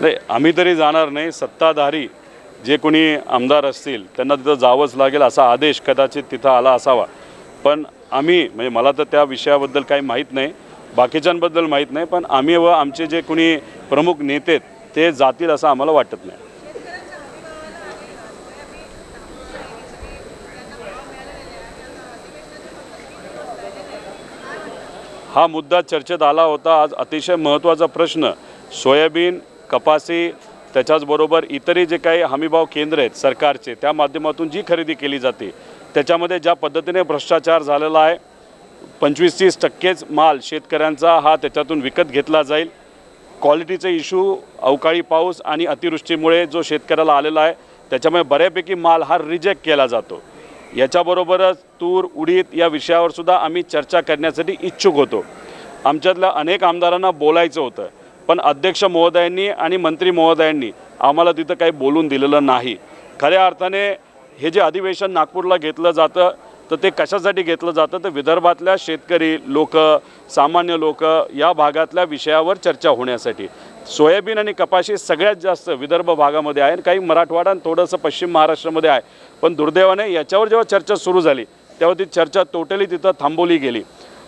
नाही, आम्ही तरी जाणार नाही. सत्ताधारी जे कोणी आमदार असतील त्यांना तिथं जावंच लागेल असा आदेश कदाचित तिथं आला असावा. पण आम्ही म्हणजे मला तर त्या विषयाबद्दल काही माहीत नाही, बाकीच्यांबद्दल माहीत नाही, पण आम्ही व आमचे जे कोणी प्रमुख नेते ते जातील असं आम्हाला वाटत नाही. हा मुद्दा चर्चेत आला होता. आज अतिशय महत्त्वाचा प्रश्न सोयाबीन, कपासी, त्याच्याचबरोबर इतरही जे काही हमीभाव केंद्र आहेत सरकारचे, त्या माध्यमातून जी खरेदी केली जाते त्याच्यामध्ये ज्या पद्धतीने भ्रष्टाचार झालेला आहे, 25-30% माल शेतकऱ्यांचा हा त्याच्यातून विकत घेतला जाईल. क्वालिटीचे इश्यू, अवकाळी पाऊस आणि अतिवृष्टीमुळे जो शेतकऱ्याला आलेला आहे त्याच्यामुळे बऱ्यापैकी माल हा रिजेक्ट केला जातो. याच्याबरोबरच तूर, उडीद या विषयावर सुद्धा आम्ही चर्चा करण्यासाठी इच्छुक होतो. आमच्यातल्या अनेक आमदारांना बोलायचं होतं, पण अध्यक्ष महोदयांनी आणि मंत्री महोदयांनी आम्हाला तिथं काही बोलून दिलेलं नाही. खऱ्या अर्थाने हे जे अधिवेशन नागपूरला घेतलं जातं तर ते कशासाठी घेतलं जातं तर विदर्भातल्या शेतकरी लोक, सामान्य लोक या भागातल्या विषयावर चर्चा होण्यासाठी. सोयाबीन आणि कपाशी सगळ्यात जास्त विदर्भ भागामध्ये आहे आणि काही मराठवाडा आणि थोडंसं पश्चिम महाराष्ट्रामध्ये आहे. पण दुर्दैवाने याच्यावर जेव्हा चर्चा सुरू झाली तेव्हा ती चर्चा टोटली तिथं थांबवली गेली.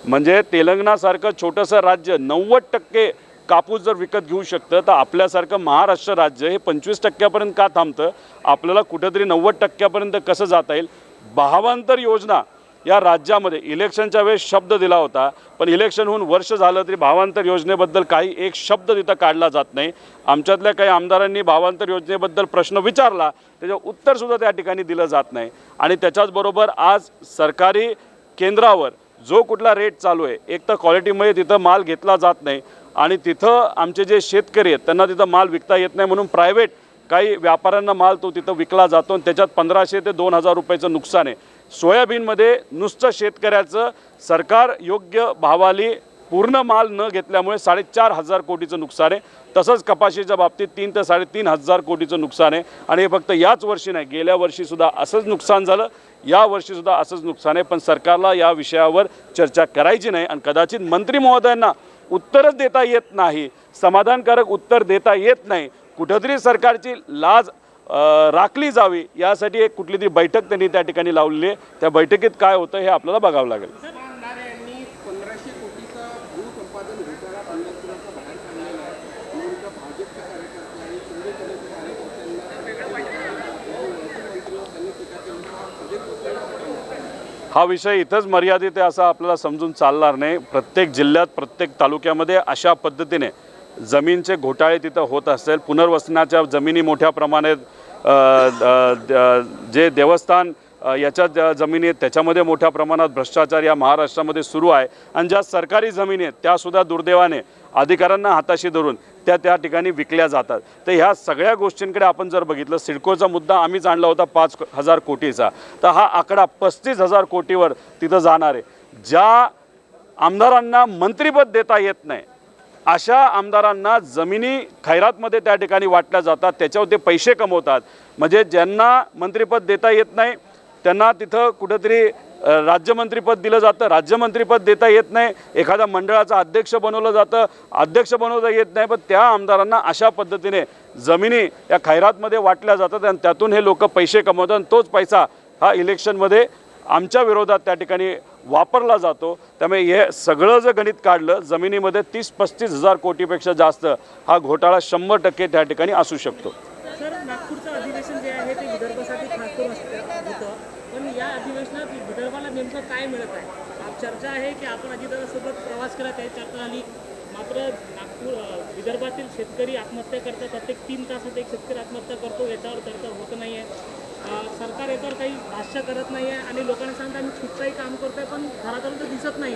म्हणजे तेलंगणासारखं छोटंसं राज्य 90% कापूस जर विकत घेऊ शकतं तर आपल्यासारखं महाराष्ट्र राज्य हे 25% का थांबतं? आपल्याला कुठेतरी 90% कसं जाता येईल? भावांतर योजना या राज्यामध्ये इलेक्शनच्या वेळेस शब्द दिला होता, पण इलेक्शन होऊन वर्ष झालं तरी भावांतर योजनेबद्दल काही एक शब्द तिथं काढला जात नाही. आमच्यातल्या काही आमदारांनी भावांतर योजनेबद्दल प्रश्न विचारला, त्याचं उत्तरसुद्धा त्या ठिकाणी दिलं जात नाही. आणि त्याच्याचबरोबर आज सरकारी केंद्रावर जो कुठला रेट चालू आहे, एक तर क्वालिटीमध्ये तिथं माल घेतला जात नाही आणि तिथं आमचे जे शेतकरी आहेत त्यांना तिथं माल विकता येत नाही म्हणून प्रायव्हेट काही व्यापाऱ्यांना माल तो तिथं विकला जातो आणि त्याच्यात 1500 ते 2000 रुपयाचं नुकसान आहे. सोयाबीनमध्ये नुसतं शेतकऱ्याचं सरकार योग्य भावाली पूर्ण माल न घेतल्यामुळे 4500 कोटीचं नुकसान आहे. तसंच कपाशीच्या बाबतीत 3 ते 3500 कोटीचं नुकसान आहे. आणि हे फक्त याच वर्षी नाही, गेल्या वर्षीसुद्धा असंच नुकसान झालं, या वर्षीसुद्धा असंच नुकसान आहे. पण सरकारला या विषयावर चर्चा करायची नाही आणि कदाचित मंत्री महोदयांना उत्तरच देता येत नाही, समाधानकारक उत्तर देता येत नाही. कुठंतरी सरकारची लाज राखली जावी यासाठी एक कुठली तरी बैठक त्यांनी त्या ठिकाणी लावलेली आहे. त्या बैठकीत काय होतं हे आपल्याला बघावं लागेल. हा विषय इथंच मर्यादित आहे असं आपल्याला समजून चालणार नाही. प्रत्येक जिल्ह्यात, प्रत्येक तालुक्यामध्ये अशा पद्धतीने जमीनचे घोटाळे तिथं होत असेल. पुनर्वसनाच्या जमिनी मोठ्या प्रमाणात, जे देवस्थान याच्या जमिनी आहेत त्याच्यामध्ये मोठ्या प्रमाणात भ्रष्टाचार या महाराष्ट्रामध्ये सुरू आहे. आणि ज्या सरकारी जमिनी आहेत त्यासुद्धा दुर्दैवाने अधिकाऱ्यांना हाताशी धरून त्या ठिकाणी विकल्या जातात. तर ह्या सगळ्या गोष्टींकडे आपण जर बघितलं, सिडकोचा मुद्दा आम्हीच आणला होता 5000 कोटीचा, तर हा आकडा 35,000 कोटीवर तिथं जाणार आहे. ज्या आमदारांना मंत्रिपद देता येत नाही अशा आमदारांना जमिनी खैरातमध्ये त्या ठिकाणी वाटल्या जातात, त्याच्यावर ते पैसे कमवतात. म्हणजे ज्यांना मंत्रिपद देता येत नाही त्यांना तिथं कुठंतरी राज्यमंत्रीपद दिलं जातं, राज्यमंत्रीपद देता येत नाही. एखाद्या मंडळाचा अध्यक्ष बनवलं जातं, अध्यक्ष बनवता येत नाही. पण त्या आमदारांना अशा पद्धतीने जमिनी या खैरातमध्ये वाटल्या जातात आणि त्यातून हे लोक पैसे कमवतात आणि तोच पैसा हा इलेक्शनमध्ये आमच्या विरोधात त्या ठिकाणी वापरला जातो. त्यामुळे हे सगळं जर गणित काढलं, जमिनीमध्ये 30-35 हजार कोटीपेक्षा जास्त हा घोटाळा 100% त्या ठिकाणी असू शकतो. सर, नागपूरचं अधिवेशन जे आहे ते विदर्भासाठी खास करून होतं, पण या अधिवेशनात विदर्भाला नेमकं काय मिळत आहे? चर्चा आहे की आपण अजितदादासोबत प्रवास केला, त्या चर्चा झाली. मात्र नागपूर विदर्भातील शेतकरी आत्महत्या करतात, प्रत्येक 3 तासात एक शेतकरी आत्महत्या करतो, याच्यावर चर्चा होत नाही आहे. सरकार याच्यावर काही भाष्य करत नाही आहे आणि लोकांना सांगतात आम्ही खूपही काम करतोय, पण घरातून दिसत नाही.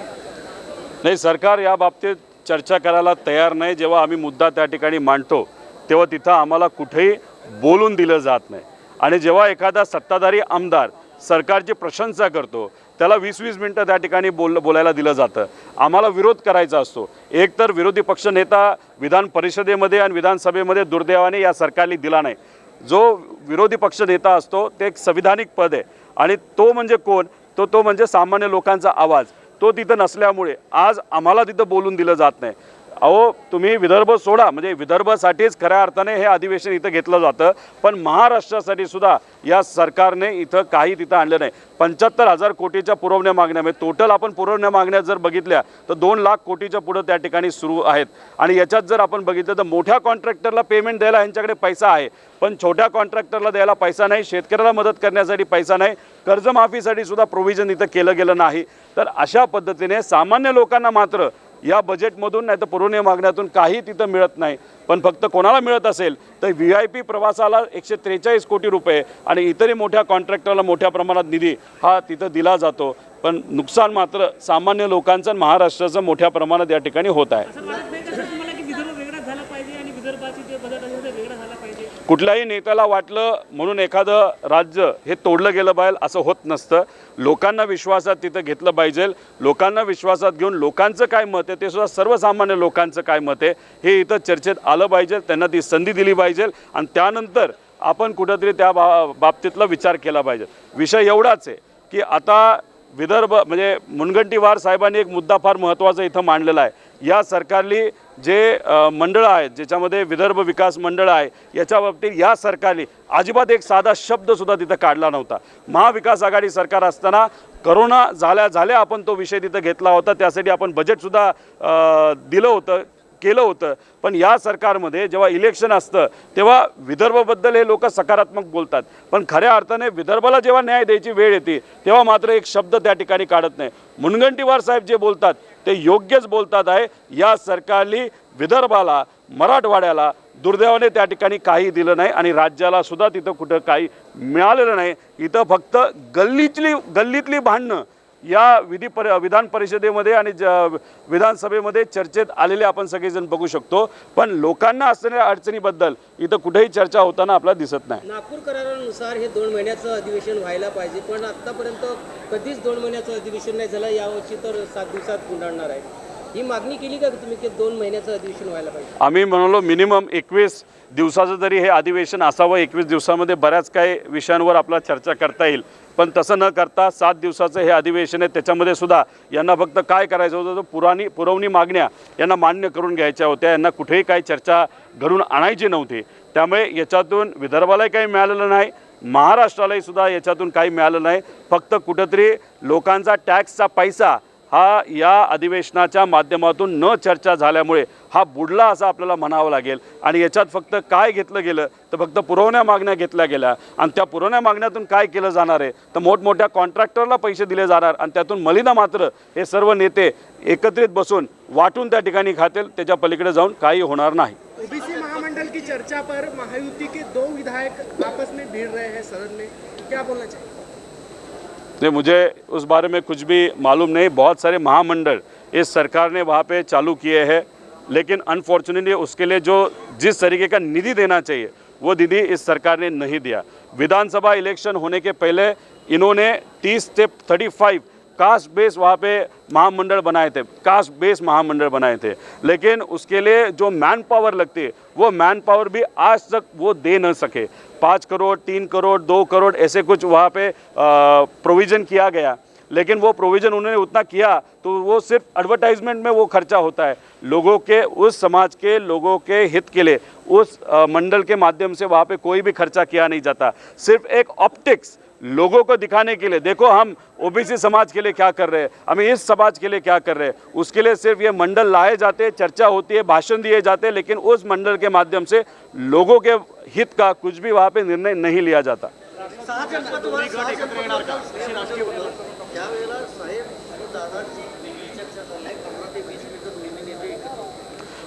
नाही, सरकार या बाबतीत चर्चा करायला तयार नाही. जेव्हा आम्ही मुद्दा त्या ठिकाणी मांडतो तेव्हा तिथं आम्हाला कुठेही बोलून दिलं जात नाही. आणि जेव्हा एखादा सत्ताधारी आमदार सरकारची प्रशंसा करतो त्याला 20-20 मिनटं त्या ठिकाणी बोलायला दिलं जातं. आम्हाला विरोध करायचा असतो. एक तर विरोधी पक्षनेता विधान परिषदेमध्ये आणि विधानसभेमध्ये दुर्दैवाने या सरकारने दिला नाही. जो विरोधी पक्षनेता असतो ते एक संविधानिक पद आहे आणि तो म्हणजे कोण? तो म्हणजे सामान्य लोकांचा आवाज. तो तिथं नसल्यामुळे आज आम्हाला तिथं बोलून दिलं जात नाही. अहो तुम्ही विदर्भ सोडा, म्हणजे विदर्भासाठीच खऱ्या अर्थाने हे अधिवेशन इथं घेतलं जातं, पण महाराष्ट्रासाठी सुद्धा या सरकारने इथं काही तिथं आणलं नाही. 75,000 कोटीच्या पुरवण्या मागण्या, म्हणजे टोटल आपण पुरवण्या मागण्या जर बघितल्या तर 2 लाख कोटीच्या पुढं त्या ठिकाणी सुरू आहेत. आणि याच्यात जर आपण बघितलं तर मोठ्या कॉन्ट्रॅक्टरला पेमेंट द्यायला यांच्याकडे पैसा आहे, पण छोट्या कॉन्ट्रॅक्टरला द्यायला पैसा नाही, शेतकऱ्याला मदत करण्यासाठी पैसा नाही, कर्जमाफीसाठी सुद्धा प्रोव्हिजन इथं केलं गेलं नाही. तर अशा पद्धतीने सामान्य लोकांना मात्र या बजेटमधून नाही तर पुरवण्या मागण्यातून काही तिथं मिळत नाही. पण फक्त कोणाला मिळत असेल तर VIP प्रवासाला 143 कोटी रुपये आणि इतरही मोठ्या कॉन्ट्रॅक्टरला मोठ्या प्रमाणात निधी हा तिथं दिला जातो. पण नुकसान मात्र सामान्य लोकांचं आणि महाराष्ट्राचं मोठ्या प्रमाणात या ठिकाणी होत आहे. असं वाटत नाही का सर तुम्हाला की विदर्भ वेगळा झाला पाहिजे आणि विदर्भाची जे बजेट असेल ते वेगळा झाला पाहिजे? कुठल्याही नेत्याला वाटलं म्हणून एखादं राज्य हे तोडलं गेलं पाहिजे असं होत नसतं. लोकांना विश्वासात तिथं घेतलं पाहिजे. लोकांना विश्वासात घेऊन लोकांचं काय मत आहे ते सुद्धा सर्वसामान्य लोकांचं काय मत आहे हे इथं चर्चेत आलं पाहिजे. त्यांना ती संधी दिली पाहिजे आणि त्यानंतर आपण कुठंतरी त्या बाबतीतला विचार केला पाहिजे. विषय एवढाच आहे की आता विदर्भ म्हणजे मुनगंटीवार साहेबांनी एक मुद्दा फार महत्त्वाचा इथं मांडलेला आहे. या सरकारली जे मंडळं आहेत ज्याच्यामध्ये विदर्भ विकास मंडळ आहे याच्या बाबतीत या सरकारने अजिबात एक साधा शब्दसुद्धा तिथं काढला नव्हता. महाविकास आघाडी सरकार असताना करोना झाल्या आपण तो विषय तिथं घेतला होता, त्यासाठी आपण बजेटसुद्धा दिलं होतं, केलं होतं. पण या सरकारमध्ये जेव्हा इलेक्शन असतं तेव्हा विदर्भाबद्दल हे लोक सकारात्मक बोलतात, पण खऱ्या अर्थाने विदर्भाला जेव्हा न्याय द्यायची वेळ येते तेव्हा मात्र एक शब्द त्या ठिकाणी काढत नाही. मुनगंटीवार साहेब जे बोलतात ते योग्यच बोलतात आहे. या सरकारने विदर्भाला मराठवाड्याला दुर्दैवाने त्या ठिकाणी काही दिलं नाही आणि राज्याला सुद्धा तिथं कुठं काही मिळालेलं नाही. इथं फक्त गल्लीतली भांडणं या विधान परिषदेमध्ये आणि विधानसभेमध्ये चर्चेत आलेले आपण सगळेजण बघू शकतो, पण लोकांना असणाऱ्या अडचणीबद्दल इथं कुठेही चर्चा होताना आपल्याला दिसत नाही. नागपूर करारानुसार हे 2 महिन्याचं अधिवेशन व्हायला पाहिजे, पण आतापर्यंत कधीच 2 महिन्याचं अधिवेशन नाही झालं. यावर्षी तर 7 दिवसात गुंडाळणार आहे. ही मागणी केली का तुम्ही की 2 महिन्याचं अधिवेशन व्हायला पाहिजे? आम्ही म्हणालो मिनिमम 21 दिवसाचं तरी हे अधिवेशन असावं. 21 दिवसामध्ये बऱ्याच काही विषयांवर आपल्याला चर्चा करता येईल, पण तसं न करता 7 दिवसाचं हे अधिवेशन आहे. त्याच्यामध्ये सुद्धा यांना फक्त काय करायचं होतं तर पुरवणी मागण्या यांना मान्य करून घ्यायच्या होत्या. यांना कुठेही काही चर्चा घडून आणायची नव्हती. त्यामुळे याच्यातून विदर्भालाही काही मिळालेलं नाही, महाराष्ट्रालाही सुद्धा याच्यातून काही मिळालं नाही. फक्त कुठंतरी लोकांचा टॅक्सचा पैसा हा या अधिवेशनाच्या माध्यमातून न चर्चा झाल्यामुळे हा बुडला असं आपल्याला म्हणावं लागेल. आणि याच्यात फक्त काय घेतलं गेलं तर फक्त पुरवण्या मागण्या घेतल्या गेल्या आणि त्या पुरवण्या मागण्यातून काय केलं जाणार आहे तर मोठमोठ्या कॉन्ट्रॅक्टरला पैसे दिले जाणार आणि त्यातून मलिदा मात्र हे सर्व नेते एकत्रित बसून वाटून त्या ठिकाणी खातील. त्याच्या पलीकडे जाऊन काही होणार नाही. ओबीसी महामंडल की चर्चा पर महायुति के 2 विधायक आपस में भिड़ रहे हैं सदन में, क्या बोलना चाहिए? नहीं, मुझे उस बारे में कुछ भी मालूम नहीं. बहुत सारे महामंडल इस सरकार ने वहाँ पे चालू किए हैं, लेकिन अनफॉर्चुनेटली उसके लिए जिस तरीके का निधि देना चाहिए वो निधि इस सरकार ने नहीं दिया. विधानसभा इलेक्शन होने के पहले इन्होंने 30 से 35 कास्ट बेस वहाँ पे महामंडल बनाए थे, कास्ट बेस महामंडल बनाए थे, लेकिन उसके लिए जो मैन पावर लगती है वो मैन पावर भी आज तक वो दे न सके. 5 करोड़ 3 करोड़ 2 करोड़ ऐसे कुछ वहाँ पे प्रोविज़न किया गया, लेकिन वो प्रोविज़न उन्होंने उतना किया तो वो सिर्फ एडवर्टाइजमेंट में वो खर्चा होता है. लोगों के उस समाज के लोगों के हित के लिए उस मंडल के माध्यम से वहाँ पे कोई भी खर्चा किया नहीं जाता. सिर्फ एक ऑप्टिक्स लोगों को दिखाने के लिए, देखो हम ओबीसी समाज के लिए क्या कर रहे हैं, हम इस समाज के लिए क्या कर रहे हैं, उसके लिए सिर्फ ये मंडल लाए जाते हैं, चर्चा होती है, भाषण दिए जाते हैं, लेकिन उस मंडल के माध्यम से लोगों के हित का कुछ भी वहाँ पे निर्णय नहीं लिया जाता.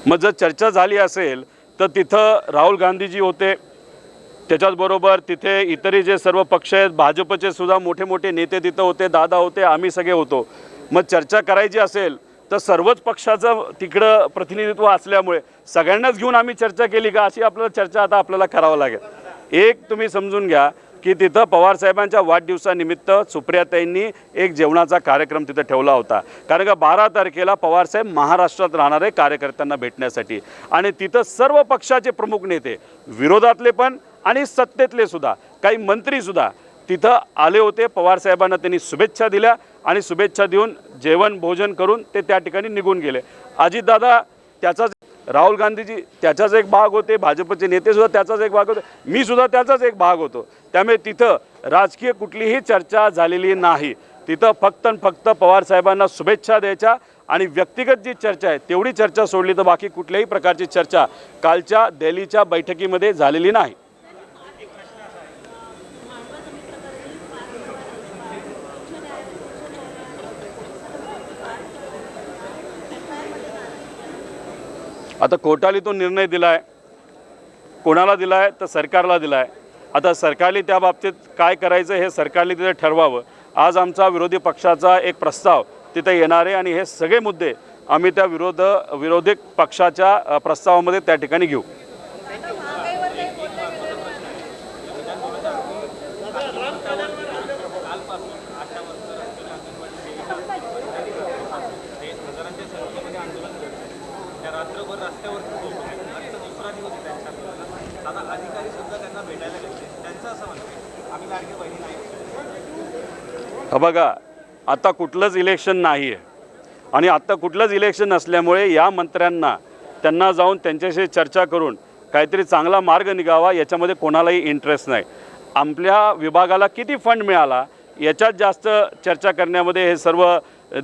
मग जर चर्चा झाली असेल तर तिथं राहुल गांधीजी होते, त्याच्याचबरोबर तिथे इतरही जे सर्व पक्ष आहेत, भाजपचे सुद्धा मोठे मोठे नेते तिथं होते, दादा होते, आम्ही सगळे होतो. मग चर्चा करायची असेल तर सर्वच पक्षाचं तिकडं प्रतिनिधित्व असल्यामुळे सगळ्यांनाच घेऊन आम्ही चर्चा केली का अशी आपल्याला चर्चा आता आपल्याला करावं लागेल. एक तुम्ही समजून घ्या की तिथं पवारसाहेबांच्या वाढदिवसानिमित्त सुप्रियाताईंनी एक जेवणाचा कार्यक्रम तिथं ठेवला होता, कारण का 12 तारखेला पवारसाहेब महाराष्ट्रात राहणार आहे कार्यकर्त्यांना भेटण्यासाठी. आणि तिथं सर्व पक्षाचे प्रमुख नेते, विरोधातले पण आणि सत्तेतले सुद्धा, काही मंत्रीसुद्धा तिथं आले होते. पवारसाहेबांना त्यांनी शुभेच्छा दिल्या आणि शुभेच्छा देऊन जेवण भोजन करून ते त्या ठिकाणी निघून गेले. अजितदादा त्याचाच, राहुल गांधीजी त्याचाच एक भाग होते, भाजपचे नेतेसुद्धा त्याचाच एक भाग होते, मी सुद्धा त्याचाच एक भाग होतो. त्यामुळे तिथं राजकीय कुठलीही चर्चा झालेली नाही. तिथं फक्त आणि फक्त पवारसाहेबांना शुभेच्छा द्यायच्या आणि व्यक्तिगत जी चर्चा आहे तेवढी चर्चा सोडली, तर बाकी कुठल्याही प्रकारची चर्चा कालच्या दिल्लीच्या बैठकीमध्ये झालेली नाही. आता कोर्टाने तो निर्णय दिला आहे, कोणाला दिला आहे तर सरकारला दिला आहे. आता सरकारने त्या बाबतीत काय करायचं हे सरकारने तिथे ठरवावं. आज आमचा विरोधी पक्षाचा एक प्रस्ताव तिथे येणार आहे आणि हे सगळे मुद्दे आम्ही त्या विरोधी पक्षाच्या प्रस्तावामध्ये त्या ठिकाणी घेऊ. बघा, आता कुठलंच इलेक्शन नाही आहे आणि आता कुठलंच इलेक्शन नसल्यामुळे या मंत्र्यांना त्यांना जाऊन त्यांच्याशी चर्चा करून काहीतरी चांगला मार्ग निघावा याच्यामध्ये कोणालाही इंटरेस्ट नाही. आपल्या विभागाला किती फंड मिळाला याच्यात जास्त चर्चा करण्यामध्ये हे सर्व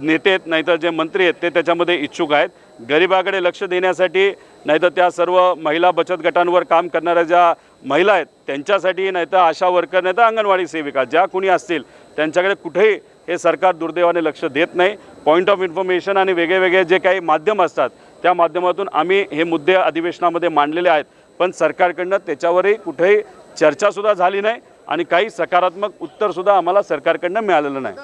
नेते आहेत, नाहीतर जे मंत्री आहेत ते त्याच्यामध्ये इच्छुक आहेत. गरिबाकडे लक्ष देण्यासाठी, नाहीतर त्या सर्व महिला बचत गटांवर काम करणाऱ्या ज्या महिला आहेत त्यांच्यासाठी, नाहीतर आशा वर्कर, नाहीतर अंगणवाडी सेविका ज्या कोणी असतील त्यांच्याकडे कुठेही हे सरकार दुर्दैवाने लक्ष देत नाही. पॉईंट ऑफ इन्फॉर्मेशन आणि वेगळे जे काही माध्यम असतात त्या माध्यमातून आम्ही हे मुद्दे अधिवेशनामध्ये मांडलेले आहेत, पण सरकारकडनं त्याच्यावरही कुठेही चर्चासुद्धा झाली नाही आणि काही सकारात्मक उत्तरसुद्धा आम्हाला सरकारकडनं मिळालेलं नाही.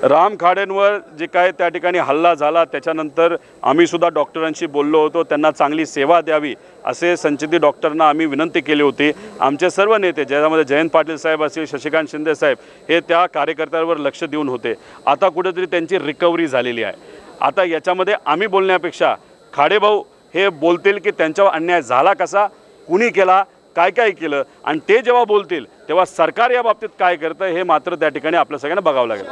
राम खाडेंवर जे काय त्या ठिकाणी हल्ला झाला त्याच्यानंतर आम्ही सुद्धा डॉक्टरांशी बोललो होतो, त्यांना चांगली सेवा द्यावी असे संचिती डॉक्टरांना आम्ही विनंती केली होती. आमचे सर्व नेते, ज्यामध्ये जयंत पाटील साहेब असतील, शशिकांत शिंदे साहेब, हे त्या कार्यकर्त्यांवर लक्ष देऊन होते. आता कुठेतरी त्यांची रिकव्हरी झालेली आहे. आता याच्यामध्ये आम्ही बोलण्यापेक्षा खाडेभाऊ हे बोलतील की त्यांच्यावर अन्याय झाला कसा, कुणी केला, काय काय केलं, आणि ते जेव्हा बोलतील तेव्हा सरकार या बाबतीत काय करतं हे मात्र त्या ठिकाणी आपल्या सगळ्यांना बघावं लागेल.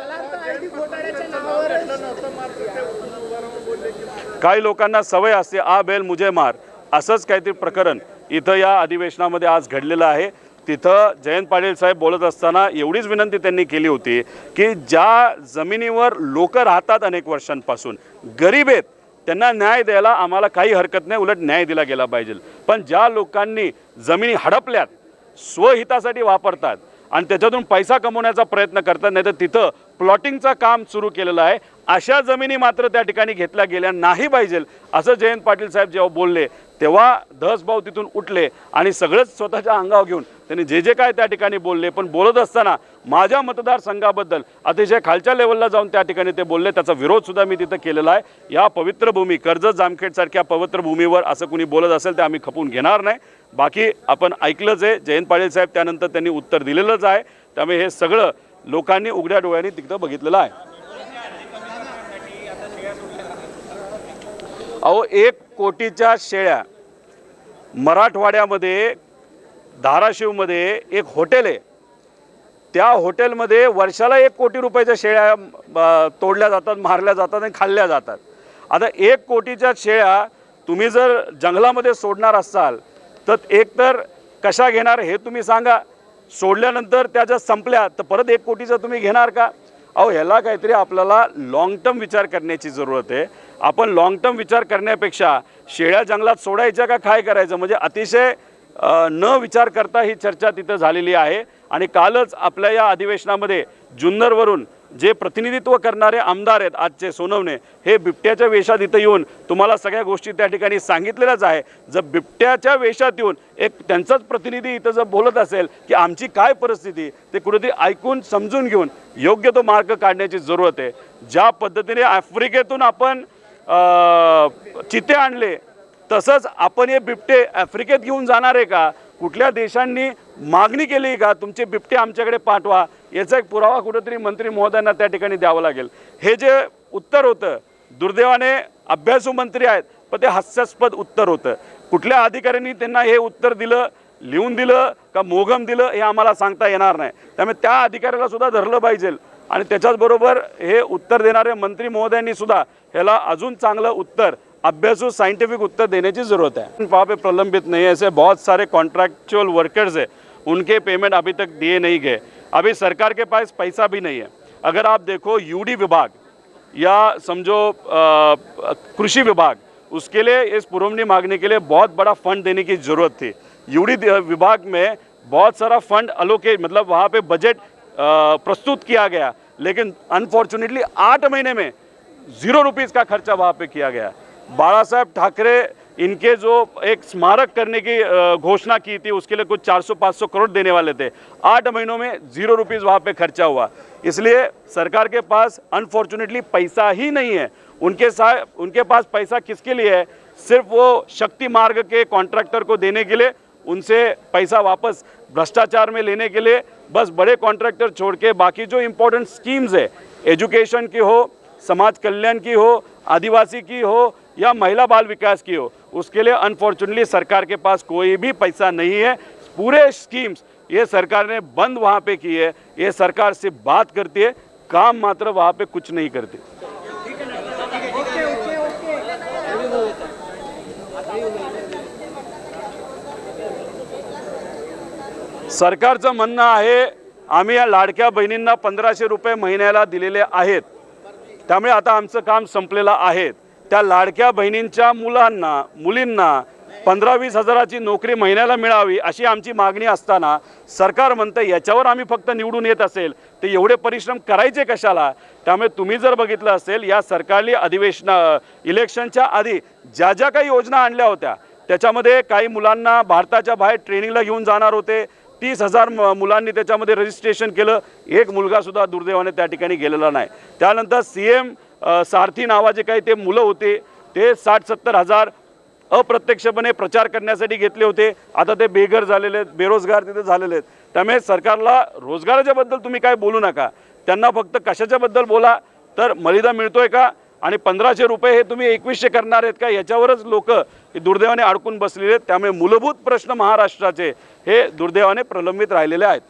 काही लोकांना सवय असते आ बैल मुझे मार, असंच काहीतरी प्रकरण इथं या अधिवेशनामध्ये आज घडलेलं आहे. तिथं जयंत पाटील साहेब बोलत असताना एवढीच विनंती त्यांनी केली होती की ज्या जमिनीवर लोक राहतात अनेक वर्षांपासून, गरीब आहेत, त्यांना न्याय द्यायला आम्हाला काही हरकत नाही, उलट न्याय दिला गेला पाहिजे. पण ज्या लोकांनी जमिनी हडपल्यात, स्वहितासाठी वापरतात आणि त्याच्यातून पैसा कमवण्याचा प्रयत्न करतात, नाही तर तिथं प्लॉटिंगचं काम सुरू केलेलं आहे, अशा जमिनी मात्र त्या ठिकाणी घेतल्या गेल्या नाही पाहिजे असं जयंत पाटील साहेब जेव्हा बोलले तेव्हा धसभाऊ तिथून उठले आणि सगळंच स्वतःच्या अंगावर घेऊन त्यांनी जे काय त्या ठिकाणी बोलले. पण बोलत असताना माझ्या मतदारसंघाबद्दल अतिशय खालच्या लेवलला जाऊन त्या ठिकाणी ते बोलले. त्याचा विरोधसुद्धा मी तिथं केलेला आहे. या पवित्र भूमी, कर्जत जामखेडसारख्या पवित्र भूमीवर असं कुणी बोलत असेल तर आम्ही खपून घेणार नाही. बाकी आपण ऐकलंच आहे जयंत पाटील साहेब, त्यानंतर त्यांनी उत्तर दिलेलंच आहे. त्यामुळे हे सगळं लोकांनी उघड्या डोळ्यांनी तिथं बघितलेलं आहे. अहो, 1 कोटीच्या शेळ्या मराठवाड्यामध्ये धाराशिवमध्ये एक हॉटेल आहे, त्या हॉटेलमध्ये वर्षाला 1 कोटी रुपयाच्या शेळ्या तोडल्या जातात, मारल्या जातात आणि खाल्ल्या जातात. आता 1 कोटीच्या शेळ्या तुम्ही जर जंगलामध्ये सोडणार असाल तर एकतर कशा घेणार हे तुम्ही सांगा. सोडल्यानंतर त्या जर संपल्या तर परत 1 कोटीचं तुम्ही घेणार का? अहो, ह्याला काहीतरी आपल्याला लाँग टर्म विचार करण्याची जरूरत आहे. आपण लाँग टर्म विचार करण्यापेक्षा शेळ्या जंगलात सोडायच्या का काय करायचं, म्हणजे अतिशय न विचार करता ही चर्चा तिथं झालेली आहे. आणि कालच आपल्या या अधिवेशनामध्ये जुन्नरवरून जे प्रतिनिधित्व करणारे आमदार आहेत आजचे सोनवणे, हे बिबट्याच्या वेशात इथं येऊन तुम्हाला सगळ्या गोष्टी त्या ठिकाणी सांगितलेल्याच आहे. जर बिबट्याच्या वेशात येऊन एक त्यांचाच प्रतिनिधी इथं जर बोलत असेल की आमची काय परिस्थिती, ते कुठेतरी ऐकून समजून घेऊन योग्य तो मार्ग काढण्याची जरूरत आहे. ज्या पद्धतीने आफ्रिकेतून आपण चिते आणले तसंच आपण हे बिबटे आफ्रिकेत घेऊन जाणार आहे का? कुठल्या देशांनी मागणी केली का तुमचे बिबटे आमच्याकडे पाठवा? याचा एक पुरावा कुठेतरी मंत्री महोदयांना त्या ठिकाणी द्यावं लागेल. हे जे उत्तर होतं, दुर्दैवाने अभ्यासू मंत्री आहेत पण ते हास्यास्पद उत्तर होतं. कुठल्या अधिकाऱ्यांनी त्यांना हे उत्तर दिलं, लिहून दिलं का मोघम दिलं हे आम्हाला सांगता येणार नाही. त्यामुळे त्या अधिकाऱ्याला सुद्धा धरलं पाहिजे. आणि त्याच्याचबरोबर हे उत्तर देणारे मंत्री महोदयांनी सुद्धा ह्याला अजून चांगलं उत्तर, अभ्यासू साइंटिफिक उत्तर देने की ज़रूरत है। वहाँ पे प्रलंबित नहीं है, ऐसे बहुत सारे कॉन्ट्रैक्चुअल वर्कर्स हैं, उनके पेमेंट अभी तक दिए नहीं गए। अभी सरकार के पास पैसा भी नहीं है। अगर आप देखो यूडी विभाग या समझो कृषि विभाग, उसके लिए इस पुरवनी मांगने के लिए बहुत बड़ा फंड देने की ज़रूरत थी। यूडी विभाग में बहुत सारा फंड अलोकेट, मतलब वहाँ पे बजट प्रस्तुत किया गया, लेकिन अनफॉर्चुनेटली 8 महीने में 0 रुपीज़ का खर्चा वहाँ पे किया गया। बाला साहब ठाकरे इनके जो एक स्मारक करने की घोषणा की थी, उसके लिए कुछ 400-500 करोड़ देने वाले थे, 8 महीनों में 0 रुपीज़ वहाँ पे खर्चा हुआ। इसलिए सरकार के पास अनफॉर्चुनेटली पैसा ही नहीं है। उनके पास पैसा किसके लिए है? सिर्फ वो शक्ति मार्ग के कॉन्ट्रैक्टर को देने के लिए, उनसे पैसा वापस भ्रष्टाचार में लेने के लिए। बस बड़े कॉन्ट्रैक्टर छोड़ के बाकी जो इम्पोर्टेंट स्कीम्स है, एजुकेशन की हो, समाज कल्याण की हो, आदिवासी की हो या महिला बाल विकास की हो, उसके लिए अनफॉर्चुनेटली सरकार के पास कोई भी पैसा नहीं है। पूरे स्कीम्स ये सरकार ने बंद वहाँ पे की है। ये सरकार से बात करती है, काम मात्र वहाँ पे कुछ नहीं करती। सरकारचं म्हणणं आहे आम्ही या लाडक्या बहिणींना 1500 रुपये महिन्याला दिलेले आहेत, त्यामुळे आता आमचं काम संपलेलं आहे। त्या लाडक्या बहिणींच्या मुलींना 15-20 हजाराची नोकरी महिन्याला मिळावी अशी आमची मागणी असताना सरकार म्हणतं याच्यावर आम्ही फक्त निवडून येत असेल ते एवढे परिश्रम करायचे कशाला? त्यामुळे तुम्ही जर बघितलं असेल या सरकारली इलेक्शनच्या आधी ज्या ज्या काही योजना आणल्या होत्या, त्याच्यामध्ये काही मुलांना भारताच्या बाहेर ट्रेनिंगला घेऊन जाणार होते। 30,000 मुलांनी त्याच्यामध्ये रजिस्ट्रेशन केलं, एक मुलगासुद्धा दुर्दैवाने त्या ठिकाणी गेलेला नाही। त्यानंतर CM सारथी नावाचे काही ते मुलं होते, ते 60-70 हजार अप्रत्यक्षपणे प्रचार करण्यासाठी घेतले होते। आता ते बेघर झालेले आहेत, बेरोजगार तिथे झालेले आहेत। त्यामुळे सरकारला रोजगाराच्या बद्दल तुम्ही काय बोलू नका, त्यांना फक्त कशाच्या बद्दल बोला तर मलिदा मिळतोय का आणि 1500 रुपये हे तुम्ही 2100 करणार आहेत का, याच्यावरच लोक दुर्दैवाने अडकून बसलेले आहेत। त्यामुळे मूलभूत प्रश्न महाराष्ट्राचे हे दुर्दैवाने प्रलंबित राहिलेले आहेत।